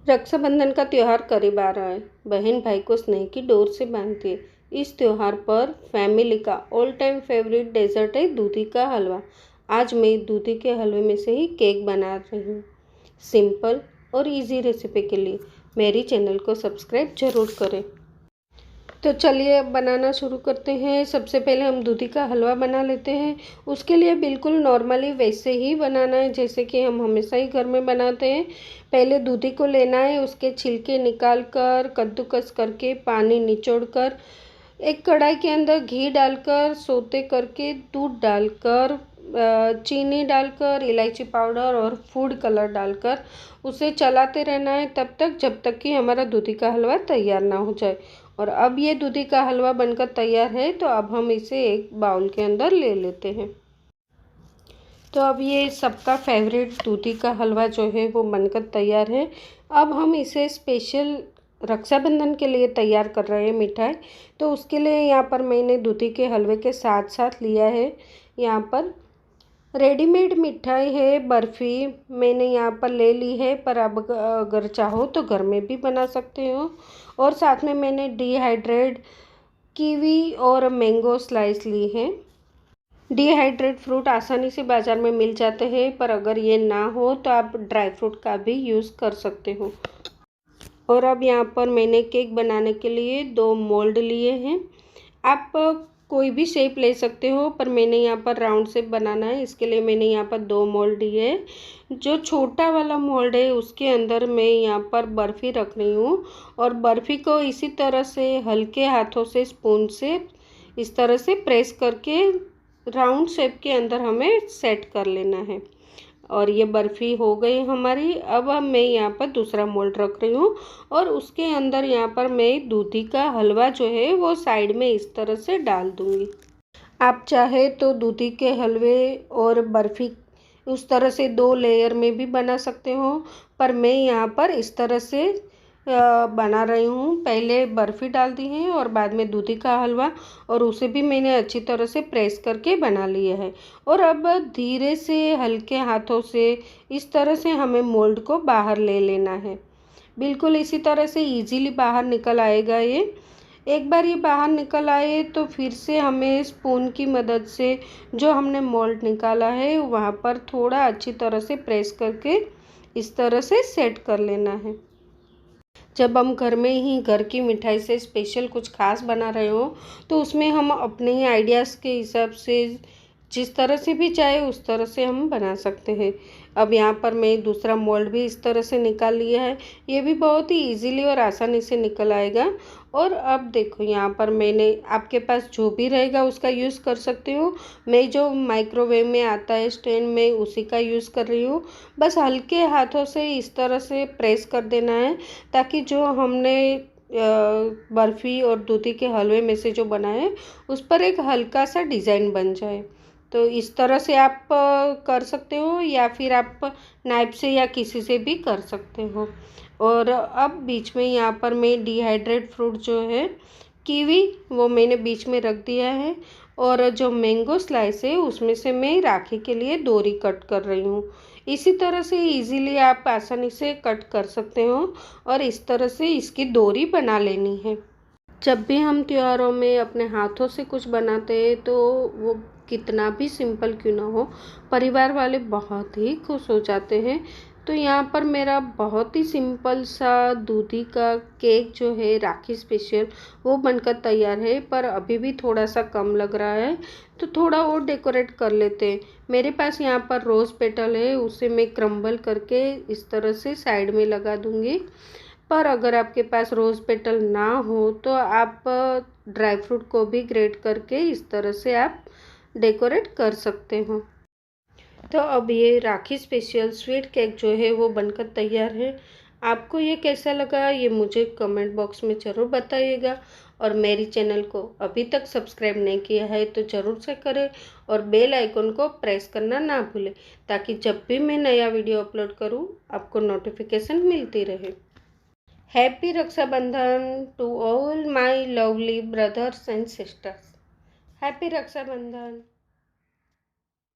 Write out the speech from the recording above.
रक्षाबंधन का त्यौहार करीब आ रहा है। बहन भाई को स्नेह की डोर से बांधती है। इस त्यौहार पर फैमिली का ऑल टाइम फेवरेट डेजर्ट है दूधी का हलवा। आज मैं दूधी के हलवे में से ही केक बना रही हूँ। सिंपल और इजी रेसिपी के लिए मेरी चैनल को सब्सक्राइब जरूर करें। तो चलिए अब बनाना शुरू करते हैं। सबसे पहले हम दूधी का हलवा बना लेते हैं। उसके लिए बिल्कुल नॉर्मली वैसे ही बनाना है जैसे कि हम हमेशा ही घर में बनाते हैं। पहले दूधी को लेना है, उसके छिलके निकाल कर कद्दूकस करके पानी निचोड़ कर एक कढ़ाई के अंदर घी डालकर सोते करके दूध डालकर चीनी डालकर इलायची पाउडर और फूड कलर डालकर उसे चलाते रहना है तब तक जब तक कि हमारा दूधी का हलवा तैयार ना हो जाए। और अब ये दूधी का हलवा बनकर तैयार है तो अब हम इसे एक बाउल के अंदर ले लेते हैं। तो अब ये सबका फेवरेट दूधी का हलवा जो है वो बनकर तैयार है। अब हम इसे स्पेशल रक्षाबंधन के लिए तैयार कर रहे हैं मिठाई। तो उसके लिए यहाँ पर मैंने दूधी के हलवे के साथ साथ लिया है यहाँ पर रेडीमेड मिठाई है बर्फ़ी मैंने यहाँ पर ले ली है, पर अब अगर चाहो तो घर में भी बना सकते हो। और साथ में मैंने डिहाइड्रेट कीवी और मैंगो स्लाइस ली है। डिहाइड्रेट फ्रूट आसानी से बाज़ार में मिल जाते हैं, पर अगर ये ना हो तो आप ड्राई फ्रूट का भी यूज़ कर सकते हो। और अब यहाँ पर मैंने केक बनाने के लिए 2 मोल्ड लिए हैं। आप कोई भी शेप ले सकते हो, पर मैंने यहाँ पर राउंड शेप बनाना है, इसके लिए मैंने यहाँ पर 2 मोल्ड लिए हैं। जो छोटा वाला मोल्ड है उसके अंदर मैं यहाँ पर बर्फ़ी रख रही हूँ और बर्फ़ी को इसी तरह से हल्के हाथों से स्पून से इस तरह से प्रेस करके राउंड शेप के अंदर हमें सेट कर लेना है। और ये बर्फ़ी हो गई हमारी। अब मैं यहाँ पर दूसरा मोल्ड रख रही हूँ और उसके अंदर यहाँ पर मैं दूधी का हलवा जो है वो साइड में इस तरह से डाल दूँगी। आप चाहे तो दूधी के हलवे और बर्फ़ी उस तरह से 2 लेयर में भी बना सकते हो, पर मैं यहाँ पर इस तरह से बना रही हूँ। पहले बर्फ़ी डाल दी है और बाद में दूधी का हलवा, और उसे भी मैंने अच्छी तरह से प्रेस करके बना लिया है। और अब धीरे से हल्के हाथों से इस तरह से हमें मोल्ड को बाहर ले लेना है। बिल्कुल इसी तरह से इजीली बाहर निकल आएगा ये। एक बार ये बाहर निकल आए तो फिर से हमें स्पून की मदद से जो हमने मोल्ड निकाला है वहाँ पर थोड़ा अच्छी तरह से प्रेस करके इस तरह से सेट कर लेना है। जब हम घर में ही घर की मिठाई से स्पेशल कुछ खास बना रहे हो तो उसमें हम अपने ही आइडियाज़ के हिसाब से जिस तरह से भी चाहे उस तरह से हम बना सकते हैं। अब यहाँ पर मैं दूसरा मोल्ड भी इस तरह से निकाल लिया है। ये भी बहुत ही इजीली और आसानी से निकल आएगा। और अब देखो यहाँ पर मैंने आपके पास जो भी रहेगा उसका यूज़ कर सकते हो। मैं जो माइक्रोवेव में आता है स्टैंड में उसी का यूज़ कर रही हूँ। बस हल्के हाथों से इस तरह से प्रेस कर देना है ताकि जो हमने बर्फ़ी और दूधी के हलवे में से जो बनाया है उस पर एक हल्का सा डिज़ाइन बन जाए। तो इस तरह से आप कर सकते हो या फिर आप नाइफ से या किसी से भी कर सकते हो। और अब बीच में यहाँ पर मैं डिहाइड्रेट फ्रूट जो है कीवी वो मैंने बीच में रख दिया है, और जो मैंगो स्लाइस है उसमें से मैं राखी के लिए डोरी कट कर रही हूँ। इसी तरह से इजीली आप आसानी से कट कर सकते हो और इस तरह से इसकी डोरी बना लेनी है। जब भी हम त्योहारों में अपने हाथों से कुछ बनाते हैं तो वो कितना भी सिंपल क्यों ना हो, परिवार वाले बहुत ही खुश हो जाते हैं। तो यहाँ पर मेरा बहुत ही सिंपल सा दूधी का केक जो है राखी स्पेशल वो बनकर तैयार है, पर अभी भी थोड़ा सा कम लग रहा है तो थोड़ा और डेकोरेट कर लेते हैं। मेरे पास यहाँ पर रोज़ पेटल है, उसे मैं क्रम्बल करके इस तरह से साइड में लगा दूँगी। पर अगर आपके पास रोज़ पेटल ना हो तो आप ड्राई फ्रूट को भी ग्रेट करके इस तरह से आप डेकोरेट कर सकते हो। तो अब ये राखी स्पेशल स्वीट केक जो है वो बनकर तैयार है। आपको ये कैसा लगा ये मुझे कमेंट बॉक्स में ज़रूर बताइएगा। और मेरी चैनल को अभी तक सब्सक्राइब नहीं किया है तो ज़रूर से करें और बेल आइकन को प्रेस करना ना भूलें ताकि जब भी मैं नया वीडियो अपलोड करूँ आपको नोटिफिकेशन मिलती रहे। Happy Rakshabandhan to all my lovely brothers and sisters. Happy Rakshabandhan.